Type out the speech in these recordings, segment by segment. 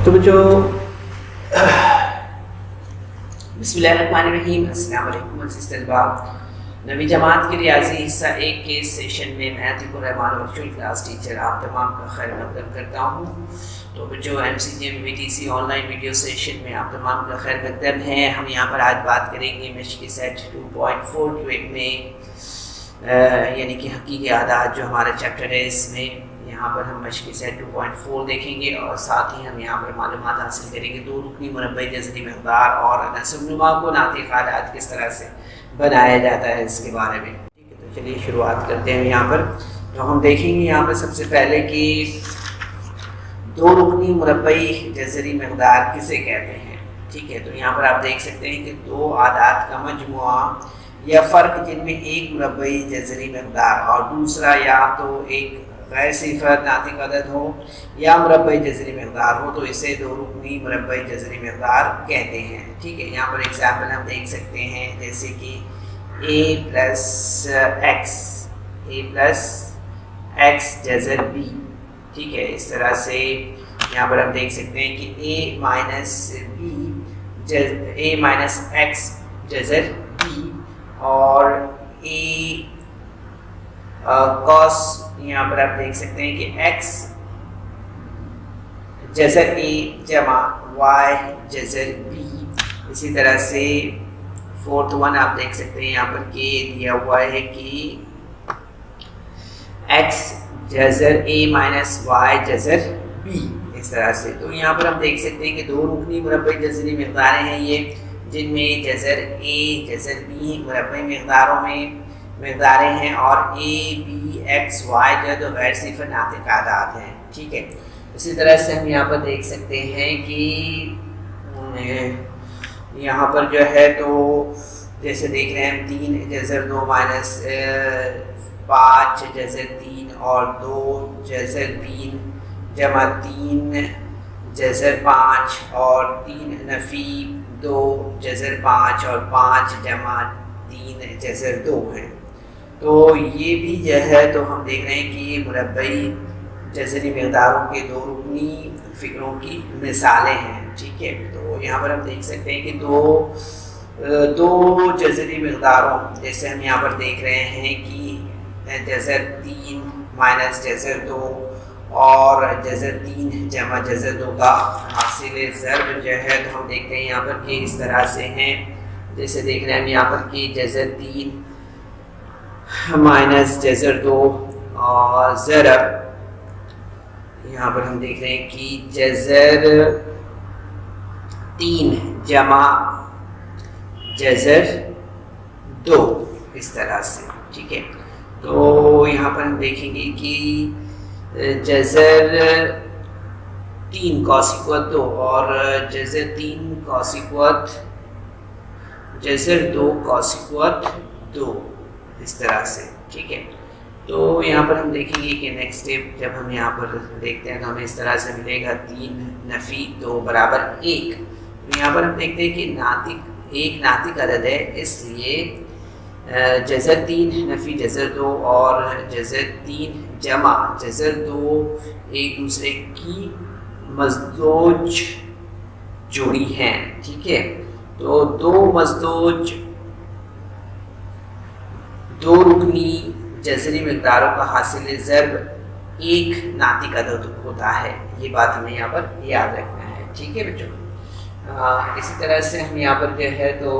تو جو بسم اللہ الرحمن الرحیم، السلام علیکم عزیز طلباء۔ نویں جماعت کے ریاضی حصہ 1 کے سیشن میں میں عتیق الرحمان ورچوئل کلاس ٹیچر آپ تمام کا خیر مقدم کرتا ہوں۔ تو جو MCGM VTC on line video session میں آپ تمام کا خیر مقدم ہے۔ ہم یہاں پر آج بات کریں گے مشقی سیٹ 2.4 میں یعنی کہ حقیقی اعداد جو ہمارا چیپٹر ہے، اس میں یہاں پر ہم مشقی سیٹ 2.4 دیکھیں گے اور ساتھ ہی ہم یہاں پر معلومات حاصل کریں گے دو رکنی مربع جذری مقدار اور نسب نما کو ناطق اعداد کس طرح سے بنایا جاتا ہے اس کے بارے میں۔ ٹھیک ہے، تو چلیے شروعات کرتے ہیں۔ یہاں پر تو ہم دیکھیں گے یہاں پر سب سے پہلے کہ دو رکنی مربع جذری مقدار کسے کہتے ہیں۔ ٹھیک ہے، تو یہاں پر آپ دیکھ سکتے ہیں کہ دو اعداد کا مجموعہ یا فرق جن میں ایک مربع جذری مقدار اور دوسرا یا تو ایک غیر صفر ناطق عدد ہو یا مربع جذری مقدار ہو، تو اسے دو رکنی مربع جذری مقدار کہتے ہیں۔ ٹھیک ہے، یہاں پر ایگزامپل ہم دیکھ سکتے ہیں جیسے کہ a پلس ایکس جذر b۔ ٹھیک ہے، اس طرح سے یہاں پر ہم دیکھ سکتے ہیں کہ a مائنس ایکس جذر b اور a cos، یہاں پر آپ دیکھ سکتے ہیں کہ x جذر a جمع y جذر b۔ اسی طرح سے فورتھ ون آپ دیکھ سکتے ہیں یہاں پر k دیا ہوا ہے کہ x جذر a minus y جذر b، اس طرح سے۔ تو یہاں پر ہم دیکھ سکتے ہیں کہ دو رکنی مربع جذری مقداریں ہیں یہ، جن میں جذر a جذر b مربع مقداریں ہیں اور a b x y جو غیر صفر ناطق اعداد ہیں۔ ٹھیک ہے، اسی طرح سے ہم یہاں پر دیکھ سکتے ہیں کہ یہاں پر جو ہے تو جیسے دیکھ رہے ہیں 3 جذر 2 مائنس 5 جذر 3 اور 2 جذر 3 جمع 3 جذر 5 اور 3 نفی 2 جذر 5 اور 5 جمع 3 جذر 2 ہیں۔ تو یہ بھی جو ہے تو ہم دیکھ رہے ہیں کہ یہ مربع جذری مقداروں کے دو رکنی فگروں کی مثالیں ہیں۔ ٹھیک ہے، تو یہاں پر ہم دیکھ سکتے ہیں کہ دو جذری مقداروں، جیسے ہم یہاں پر دیکھ رہے ہیں کہ جذر 3 مائنس جذر 2 اور جذر 3 جمع جذر 2 کا حاصل ضرب جو ہے تو ہم دیکھتے ہیں یہاں پر کہ اس طرح سے ہیں، جیسے دیکھ رہے ہیں ہم یہاں پر کہ جذر 3 مائنس جذر 2 اور ضرب یہاں پر ہم دیکھ رہے ہیں کہ جذر 3 جمع جذر 2، اس طرح سے۔ ٹھیک ہے، تو یہاں پر ہم دیکھیں گے کہ جذر 3 کاسیکوت 2 اور جذر 3 کاسیکوت جذر 2 کاسیکوت 2، اس طرح سے۔ ٹھیک ہے، تو یہاں پر ہم دیکھیں گے کہ نیکسٹ اسٹیپ جب ہم یہاں پر دیکھتے ہیں تو ہمیں اس طرح سے ملے گا 3 نفی 2 برابر 1۔ تو یہاں پر ہم دیکھتے ہیں کہ ایک ناطق عدد ہے، اس لیے جذر 3 نفی جذر 2 اور جذر 3 جمع جذر 2 ایک دوسرے کی مزدوج جوڑی ہیں۔ ٹھیک ہے، تو دو مزدوج دو رکنی جذری مقداروں کا حاصل ضرب ایک ناطق عدد ہوتا ہے، یہ بات ہمیں یہاں پر یاد رکھنا ہے۔ ٹھیک ہے بچوں، اسی طرح سے ہم یہاں پر جو ہے تو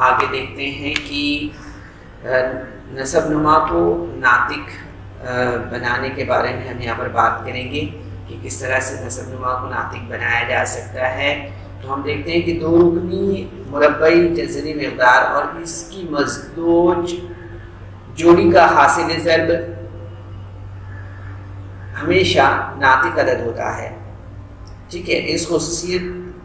آگے دیکھتے ہیں کہ نسب نما کو ناطق بنانے کے بارے میں ہم یہاں پر بات کریں گے کہ کس طرح سے نسب نما کو ناطق بنایا جا سکتا ہے۔ تو ہم دیکھتے ہیں کہ دو رکنی مربع جذری مقدار اور اس کی مزدوج جوڑی کا حاصل ضرب ہمیشہ ناطق عدد ہوتا ہے۔ ٹھیک ہے، اس خصوصیت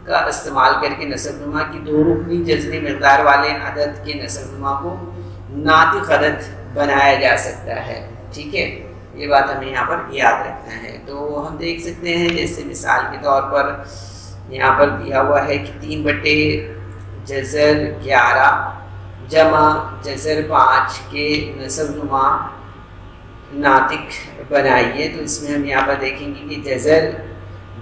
کا استعمال کر کے نسب نما کی دو رکنی جذری مقدار والے عدد کے نسب نما کو ناطق عدد بنایا جا سکتا ہے۔ ٹھیک ہے، یہ بات ہمیں یہاں پر یاد رکھنا ہے۔ تو ہم دیکھ سکتے ہیں جیسے مثال کے طور پر یہاں پر دیا ہوا ہے کہ 3 بٹے جذر 11 جمع جذر 5 کے نسب نما ناطق بنائیے۔ تو اس میں ہم یہاں پر دیکھیں گے کہ جذر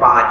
5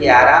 11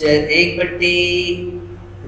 1/11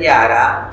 11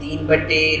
3/11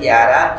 11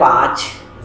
5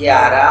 11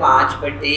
5/11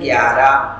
11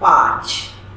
5।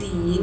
3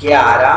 11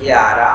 11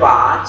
5।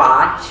5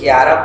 11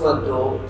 2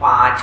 5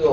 2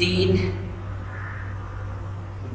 3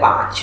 5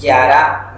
11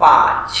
5।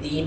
3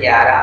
11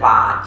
5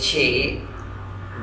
6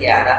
11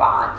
5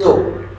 2।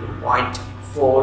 2.4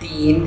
3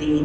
3।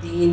3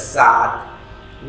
7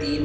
3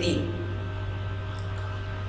3।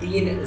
3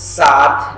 7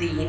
3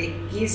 21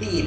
3।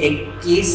21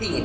3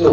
2।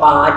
5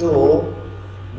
2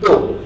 2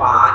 5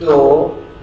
2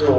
2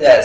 10।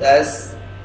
10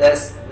10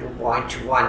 2.1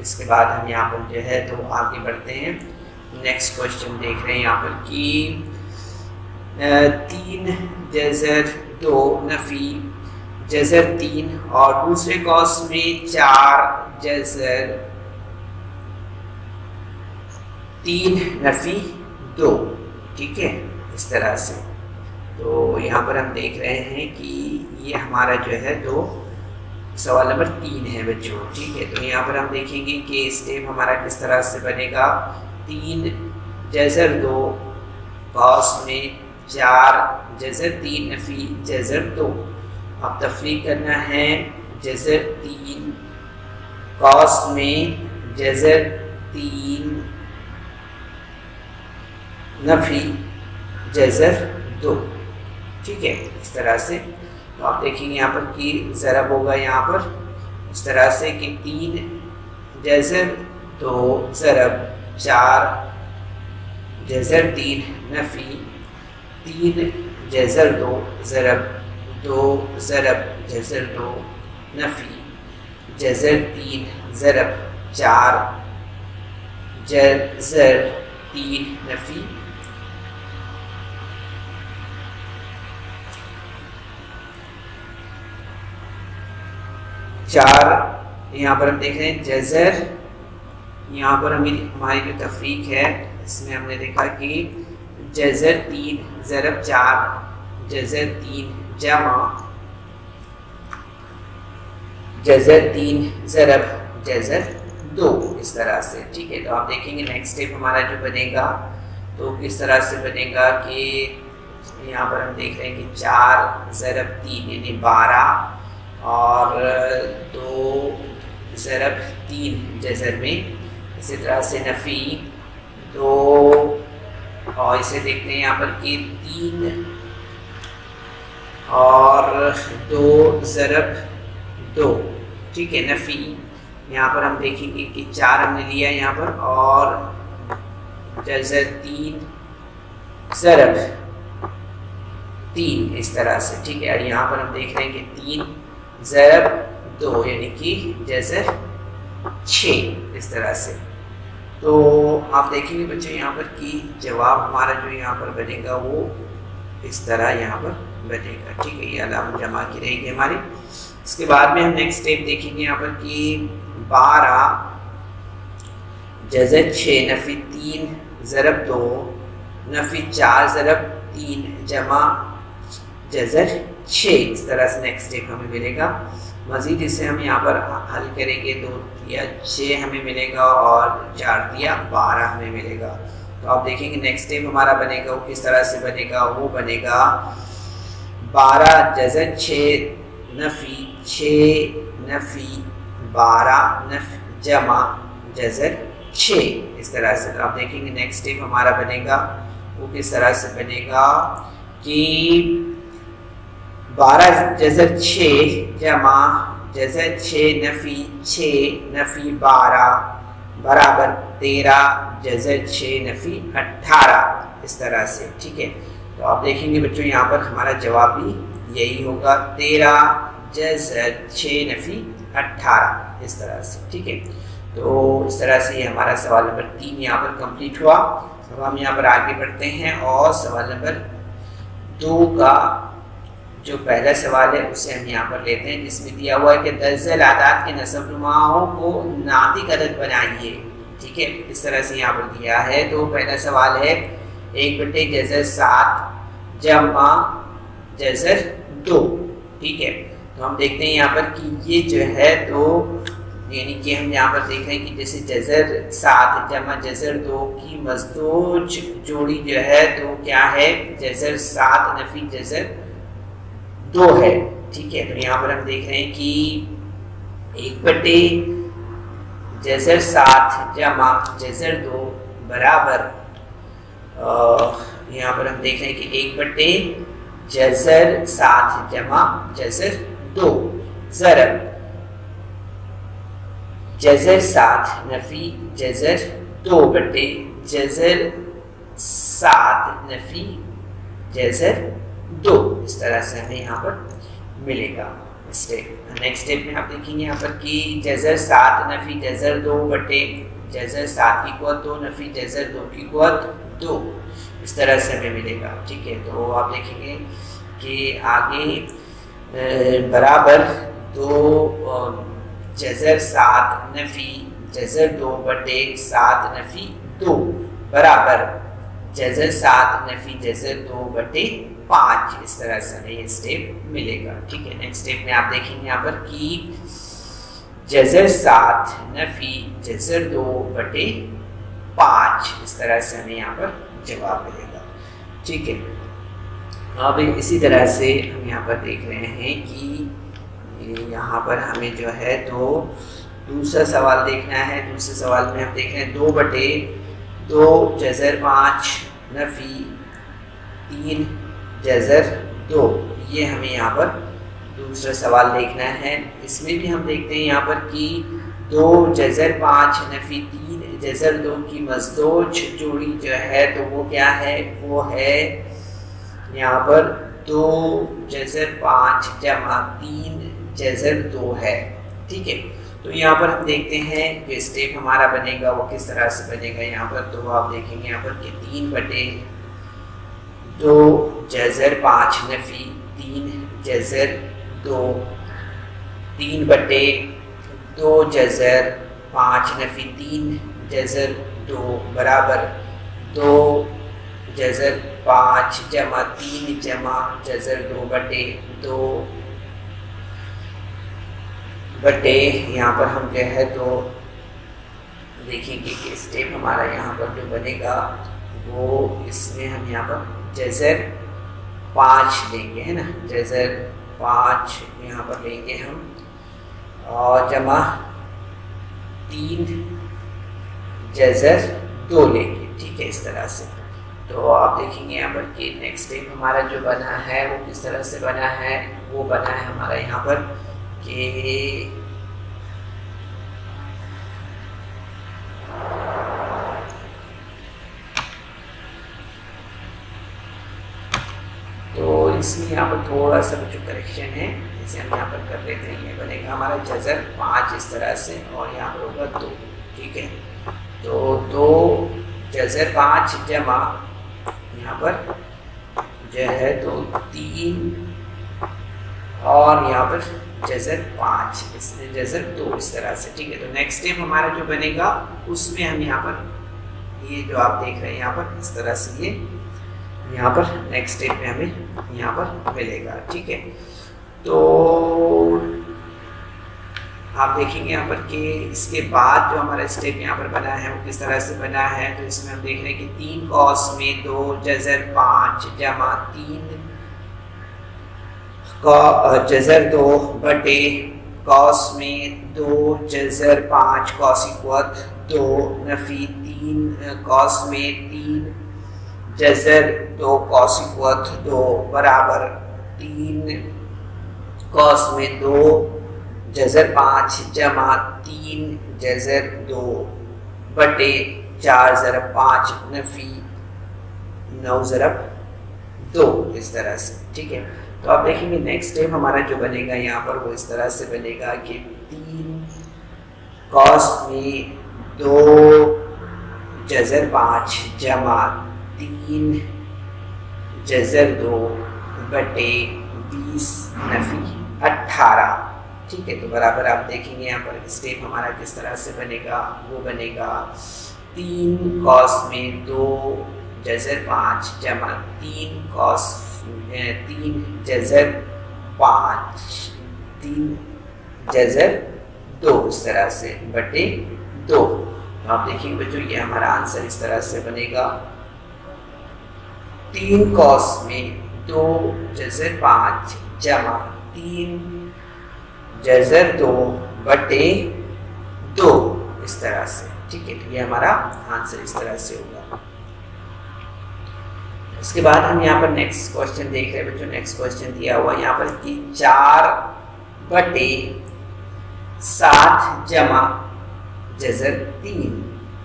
اس کے بعد ہم یہاں پر جو ہے تو آگے بڑھتے ہیں. نیکسٹ کوشچن دیکھ رہے ہیں یہاں پر کہ 3 جذر 2 نفی جذر 3 اور دوسرے قوس میں 4 جذر 3 نفی 2. ٹھیک ہے اس طرح سے. تو یہاں پر ہم دیکھ رہے ہیں کہ یہ ہمارا جو ہے تو سوال نمبر 3 ہے بچوں. ٹھیک ہے تو یہاں پر ہم دیکھیں گے کہ اسٹیپ ہمارا کس طرح سے بنے گا. 3 جذر 2 قوس میں 4 جذر 3 نفی جذر 2. اب تفریق کرنا ہے. جذر 3 قوس میں جذر 3 نفی جذر 2. ٹھیک ہے اس طرح سے. تو آپ دیکھیں گے یہاں پر کہ ضرب ہوگا یہاں پر اس طرح سے کہ 3 جذر 2 ضرب 4 جذر 3 نفی 3 جذر 2 ضرب 2 ضرب جذر 2 نفی جذر 3 ضرب 4 جذر 3 نفی 4. یہاں پر ہم دیکھ رہے ہیں جذر. یہاں پر ہماری جو تفریق ہے اس میں ہم نے دیکھا کہ جذر 3 ضرب 4 جذر 3 جمع جذر 3 ضرب جذر 2 اس طرح سے. ٹھیک ہے تو آپ دیکھیں گے نیکسٹ اسٹیپ ہمارا جو بنے گا تو کس طرح سے بنے گا کہ یہاں پر ہم دیکھ رہے ہیں کہ 4 ضرب 3 یعنی 12 اور 2 ضرب 3 جذر میں. اسی طرح سے نفی 2 اور اسے دیکھتے ہیں یہاں پر کہ 3 اور 2 ضرب 2. ٹھیک ہے نفی یہاں پر ہم دیکھیں گے کہ 4 ہم نے لیا یہاں پر اور جذر 3 ضرب 3 اس طرح سے. ٹھیک ہے اور یہاں پر ہم دیکھ رہے ہیں کہ 3 ضرب 2 یعنی کہ جذر 6 اس طرح سے. تو آپ دیکھیں گے بچے یہاں پر کہ جواب ہمارا جو یہاں پر بنے گا وہ اس طرح یہاں پر بنے گا. ٹھیک ہے یہ علامہ جمع کی رہے گی ہماری. اس کے بعد میں ہم نیکسٹ اسٹیپ دیکھیں گے یہاں پر کہ 12 جذر 6 نفی 3 ضرب 2 نفی 4 ضرب 3 جمع جذر 6 اس طرح سے نیکسٹ اسٹیپ ہمیں ملے گا. مزید اسے ہم یہاں پر حل کریں گے. 2 دیا 6 ہمیں ملے گا اور 4 دیا 12 ہمیں ملے گا. تو آپ دیکھیں گے نیکسٹ اسٹیپ ہمارا بنے گا وہ کس طرح سے بنے گا. وہ بنے گا 12 جذر 6 نفی 6 نفی 12 نفی جمع جذر 6 اس طرح سے. تو آپ دیکھیں گے نیکسٹ اسٹیپ ہمارا بنے گا وہ کس طرح سے بنے گا کہ 12 جذر 6 جمع جذر 6 نفی 6 نفی 12 برابر 13 جذر 6 نفی 18 اس طرح سے. ٹھیک ہے تو آپ دیکھیں گے بچوں یہاں پر ہمارا جواب بھی یہی ہوگا 13 جذر 6 نفی 18 اس طرح سے. ٹھیک ہے تو اس طرح سے یہ ہمارا سوال نمبر 3 یہاں پر کمپلیٹ ہوا. اب ہم یہاں پر آگے بڑھتے ہیں اور سوال نمبر 2 کا جو پہلا سوال ہے اسے ہم یہاں پر لیتے ہیں جس میں دیا ہوا ہے کہ درج ذیل اعداد کے نصب نماؤں کو ناطق عدد بنائیے. ٹھیک ہے اس طرح سے یہاں پر دیا ہے. تو پہلا سوال ہے 1 جذر 7 جمع جذر 2. ٹھیک ہے تو ہم دیکھتے ہیں یہاں پر کہ یہ جو ہے تو یعنی کہ ہم یہاں پر دیکھ رہے ہیں کہ جیسے جذر 7 جمع جذر 2 کی مزدوج جوڑی جو ہے تو کیا ہے جذر 7 نفی جذر 2 ہے. ٹھیک ہے تو یہاں پر ہم دیکھ رہے ہیں کہ 1 جذر 7 جمع جذر 2 برابر یہاں پر ہم دیکھ رہے ہیں کہ 1 جذر 7 جمع جذر 2 ضرب جذر 7 نفی جذر 2 بٹے جذر 7 نفی جذر 2 اس طرح سے ہمیں یہاں پر ملے گا. اسٹیپ. نیکسٹ اسٹیپ میں آپ دیکھیں گے یہاں پر کہ جذر 7 نفی جذر 2 بٹے جذر 7 کی قوت 2 نفی جذر 2 کی قوت 2 اس طرح سے ہمیں ملے گا. ٹھیک ہے, تو آپ دیکھیں گے کہ آگے برابر 2 جذر 7 نفی جذر 2 بٹے 7 نفی 2 برابر جذر 7 نفی جذر 2 بٹے 5. اس طرح سے ہمیں یہ اسٹیپ ملے گا. ٹھیک ہے, نیکسٹ اسٹیپ میں آپ دیکھیں گے یہاں پر کہ جذر 7 نفی جذر 2 بٹے 5 اس طرح سے ہمیں یہاں پر جواب ملے گا. ٹھیک ہے, اب اسی طرح سے ہم یہاں پر دیکھ رہے ہیں کہ یہاں پر ہمیں جو ہے تو دوسرا سوال دیکھنا ہے. دوسرے سوال میں ہم دیکھ رہے ہیں 2 بٹے 2 جذر 5 نفی 3 جذر 2. یہ ہمیں یہاں پر دوسرا سوال دیکھنا ہے. اس میں بھی ہم دیکھتے ہیں یہاں پر کہ 2 جذر 5 نفی 3 جذر 2 کی مزدوج جوڑی جو ہے تو وہ کیا ہے, وہ ہے یہاں پر 2 جذر 5 جمع 3 جذر 2 ہے. ٹھیک ہے, تو یہاں پر ہم دیکھتے ہیں کہ اسٹیپ ہمارا بنے گا وہ کس طرح سے بنے گا. یہاں پر تو آپ دیکھیں گے یہاں پر کہ 3 بٹے 2 جذر 5 نفی 3 جذر 2 3 بٹے 2 جذر 5 نفی 3 جذر 2 برابر 2 جذر 5 جمع 3 جمع جذر 2 بٹے 2 بٹے یہاں پر ہم جو ہے تو دیکھیں گے کہ اسٹیپ ہمارا یہاں پر جو بنے گا وہ اس میں ہم یہاں پر جذر 5 لیں گے, ہے نا, جذر 5 یہاں پر لیں گے ہم اور جمع 3 جذر 2 لیں گے. ٹھیک ہے, اس طرح سے. تو آپ دیکھیں گے یہاں پر کہ نیکسٹ اسٹیپ ہمارا جو بنا ہے وہ کس طرح سے بنا ہے. وہ بنا ہے ہمارا یہاں پر کہ تو اس میں یہاں پر تھوڑا سا جو کریکشن ہے اسے ہم یہاں پر کر لیتے ہیں. یہ بنے گا ہمارا جذر 5 اس طرح سے اور یہاں پر ہوگا 2. ٹھیک ہے, تو 2 جذر 5 جمع یہاں پر جو ہے تو 3 اور یہاں پر جذر 5 اس میں جذر 2 اس طرح سے. ٹھیک ہے, تو نیکسٹ اسٹیپ ہمارا جو بنے گا اس میں ہم یہاں پر یہ جو آپ دیکھ رہے ہیں یہاں پر اس طرح سے یہ یہاں پر نیکسٹ اسٹیپ میں ہمیں یہاں پر ملے گا. ٹھیک ہے, تو آپ دیکھیں گے یہاں پر کہ اس کے بعد جو ہمارا اسٹیپ یہاں پر بنا ہے وہ کس طرح سے بنا ہے. تو اس میں ہم دیکھ رہے ہیں کہ 3 cos میں 2 جذر 5 جمع 3 جذر 2 بٹے cos میں 2 جذر 5 cos کی قوت 2 نفی 3 cos میں 3 جذر 2 cos کی قوت 2 برابر 3 cos میں 2 جذر 5 جمع 3 جذر 2 بٹے 4 ضرب 5 نفی 9 ضرب 2 اس طرح سے. ٹھیک ہے, تو آپ دیکھیں گے نیکسٹ اسٹیپ ہمارا جو بنے گا یہاں پر وہ اس طرح سے بنے گا کہ 3 cos میں 2 جذر 5 جمع 3 جذر 2 بٹے 20 نفی 18. ٹھیک ہے, تو برابر آپ دیکھیں گے یہاں پر اسٹیپ ہمارا کس طرح سے بنے گا. وہ بنے گا 3 cos میں 2 جذر 5 جمع 3 cos 3 جذر 5 3 جذر 2 اس طرح سے بٹے 2. تو آپ دیکھیں گے بچوں یہ ہمارا آنسر اس طرح سے بنے گا 3 cos میں 2 جذر 5 جمع 3 جذر 2 بٹے 2 اس طرح سے. ٹھیک ہے, یہ ہمارا آنسر اس طرح سے ہوگا. اس کے بعد ہم یہاں پر نیکسٹ کوشچن دیکھ رہے ہیں بچوں. نیکسٹ کوشچن دیا ہوا یہاں پر کہ 4 بٹے 7 جمع جذر 3.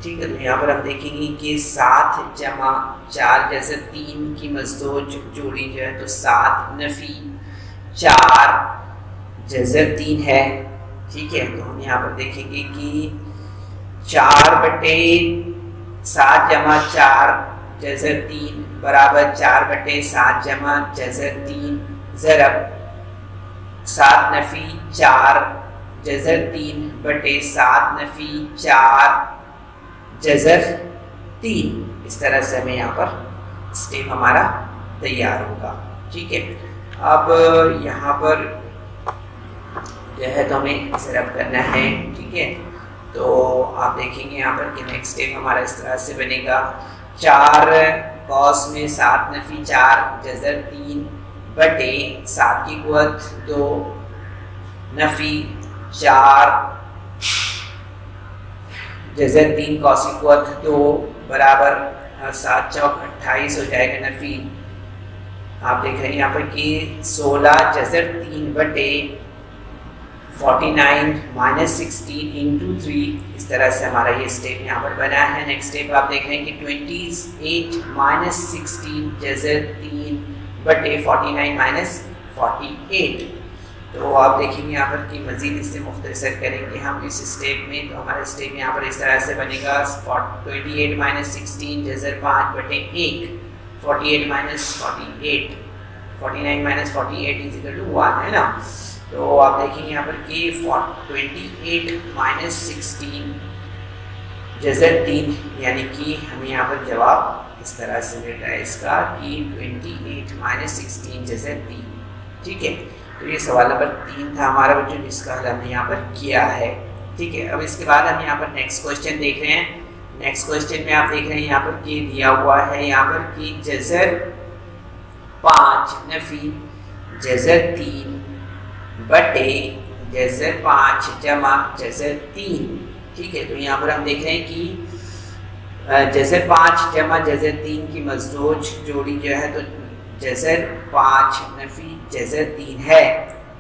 ٹھیک ہے, تو یہاں پر ہم دیکھیں گے کہ 7 جمع 4 جذر 3 کی مزدوج جوڑی جو ہے تو 7 نفی 4 جذر 3 ہے، ٹھیک ہے، تو ہم یہاں پر دیکھیں گے کہ 4/7 جمع 4 جذر 3 برابر 4/7 جمع جذر 3 ضرب 7 نفی 4 جذر 3/7 نفی 4 جذر 3. اس طرح سے ہمیں یہاں پر اسٹیپ ہمارا تیار ہوگا، ٹھیک ہے. اب یہاں پر جو ہے تو ہمیں ضرب کرنا ہے، ٹھیک ہے. تو آپ دیکھیں گے یہاں پر کہ نیکسٹ اسٹیپ ہمارا اس طرح سے بنے گا 4 cos میں 7 نفی 4 جذر 3/7 کی قوت 2 نفی 4 جذر 3 cos کی قوت 2 برابر 7 چوک 28 ہو جائے گا نفی آپ دیکھ رہے ہیں یہاں پر کہ 16 جذر 3/49 مائنس 16 انٹو 3. اس طرح سے ہمارا یہ اسٹیپ یہاں پر بنا ہے. نیکسٹ اسٹیپ آپ دیکھ رہے ہیں کہ 28 مائنس 16 جذر 3/49 مائنس 48. تو آپ دیکھیں گے یہاں پر کہ مزید اس سے مختصر کریں گے ہم اس اسٹیپ میں. تو ہمارا اسٹیپ یہاں پر اس طرح سے بنے گا 28 مائنس 16 جذر 5/1 48 minus 48 49 minus 48 is equal to 1 ہے نا. تو آپ دیکھیں یہاں پر کہ 28 مائنس 16 جذر 3 یعنی کہ ہمیں یہاں پر جواب اس طرح سے مل رہا ہے اس کا کہ 28 مائنس 16 جذر 3. ٹھیک ہے، تو یہ سوال نمبر 3 تھا ہمارا بچوں جس کا حل ہم نے یہاں پر کیا ہے. ٹھیک ہے، اب اس کے بعد ہم یہاں پر نیکسٹ کوشچن دیکھ رہے ہیں. نیکسٹ کوشچن میں آپ دیکھ رہے ہیں یہاں پر کہ دیا ہوا ہے یہاں پر کہ جذر 5 نفی جذر 3 بٹے جذر 5 جمع جذر 3. ٹھیک ہے، تو یہاں پر ہم دیکھ رہے ہیں کہ جذر 5 جمع جذر 3 کی مزدوج جوڑی جو ہے تو جذر 5 نفی جذر 3 ہے.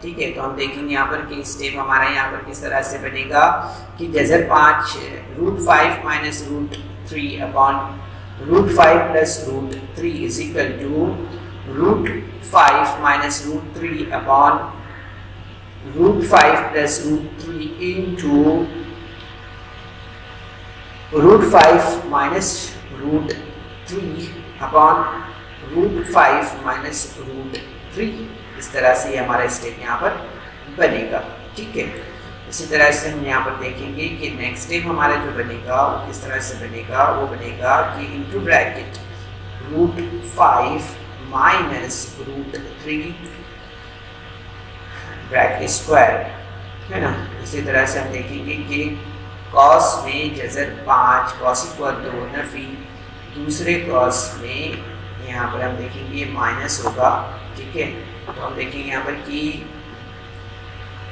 ٹھیک ہے، تو ہم دیکھیں گے یہاں پر کہ اسٹیپ ہمارا یہاں پر کس طرح سے بنے گا کہ جذر 5 √5 minus √3 upon √5 plus √3 is equal to √5 minus √3 upon √5 plus √3 into √5 minus √3 upon √5 minus √3. اس طرح سے یہ ہمارا اسٹیپ یہاں پر بنے گا. ٹھیک ہے، اسی طرح سے ہم یہاں پر دیکھیں گے کہ نیکسٹ اسٹیپ ہمارا جو بنے گا وہ کس طرح سے بنے گا. وہ بنے گا کہ into bracket √5 minus √3 bracket square ہے نا. اسی طرح سے ہم دیکھیں گے کہ کاس میں جذر 5 کاس کو 2 نفی دوسرے کاس میں یہاں پر ہم دیکھیں گے یہ مائنس ہوگا. ٹھیک ہے، تو ہم دیکھیں گے یہاں پر کہ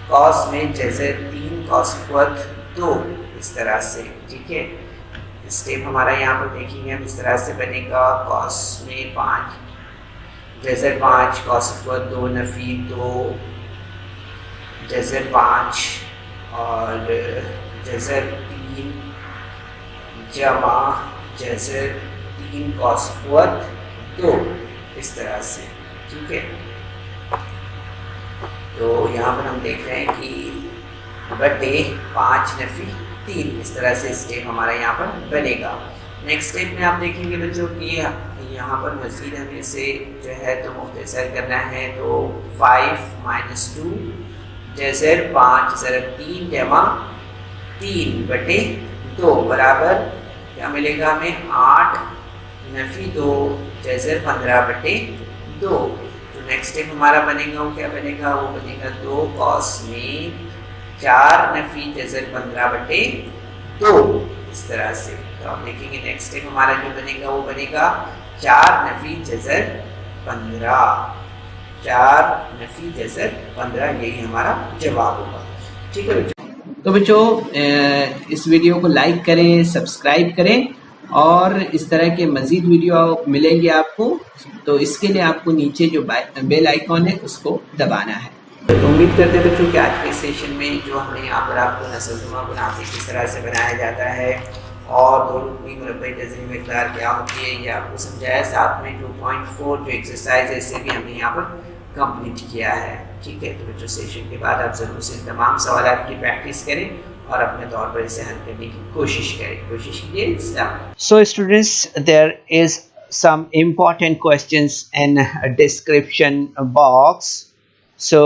کاس میں جذر 3 کاس کو 2 اس طرح سے. ٹھیک ہے، اسٹیپ ہمارا یہاں پر دیکھیں گے ہم اس طرح سے بنے گا کاس میں 5 جذر 5 کاس کو 2 نفی 2 جذر 5 اور جذر 3 جمع جذر 3 cos قوت 2 اس طرح سے. ٹھیک ہے، تو یہاں پر ہم دیکھ رہے ہیں کہ بٹے 5 نفی 3 اس طرح سے اسٹیپ ہمارا یہاں پر بنے گا. نیکسٹ اسٹیپ میں آپ دیکھیں گے بچوں کہ یہاں پر مزید ہمیں سے جو ہے تو مختصر کرنا ہے. تو 5 minus 2 جذر 5 ضرب 3 جمع 3/2 برابر کیا ملے گا ہمیں 8 نفی 2 جذر 15/2. تو نیکسٹ اسٹیپ ہمارا بنے گا وہ کیا بنے گا، وہ بنے گا 2 cos میں 4 نفی جذر 15/2 اس طرح سے. تو آپ دیکھیں گے نیکسٹ اسٹیپ ہمارا جو بنے گا وہ بنے گا 4 نفی جذر 15 4 نفی جذر 15 یہی ہمارا جواب ہوگا. ٹھیک ہے بچوں، تو بچوں اس ویڈیو کو لائک کریں، سبسکرائب کریں اور اس طرح کے مزید ویڈیو ملیں گے آپ کو. تو اس کے لیے آپ کو نیچے جو بیل آئیکن ہے اس کو دبانا ہے. تو امید کرتے ہیں بچوں کہ آج کے سیشن میں جو ہم نے یہاں پر آپ کو نسلزمہ مناسب کس طرح سے بنایا جاتا ہے اور 2 رکنی مربع جذری مقدار کیا ہوتی ہے یہ آپ کو سمجھایا. ساتھ میں 2.4 جو ایکسرسائز ہے اسے بھی ہم نے یہاں پر کمپلیٹ کیا ہے. ٹھیک ہے، تو بچوں سیشن کے بعد آپ ضرور سے تمام سوالات کی پریکٹس کریں اور اپنے طور پر اسے حل کرنے کی کوشش کریں. کوشش کیجیے. So students, there is some important questions in a description box. So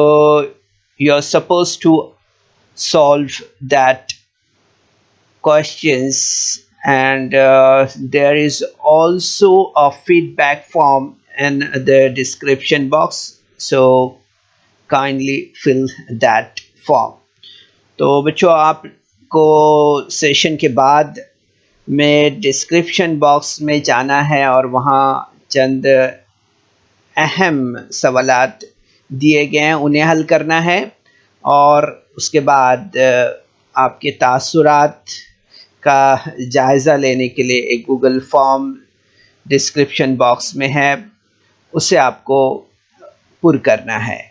you're supposed to solve that questions, and there is also a feedback form in the description box. So kindly fill that form. تو بچوں آپ کو session کے بعد میں description box میں جانا ہے اور وہاں چند اہم سوالات دیے گئے ہیں، انہیں حل کرنا ہے، اور اس کے بعد آپ کے تاثرات کا جائزہ لینے کے لیے ایک گوگل فارم ڈسکرپشن باکس میں ہے، اسے آپ کو پر کرنا ہے.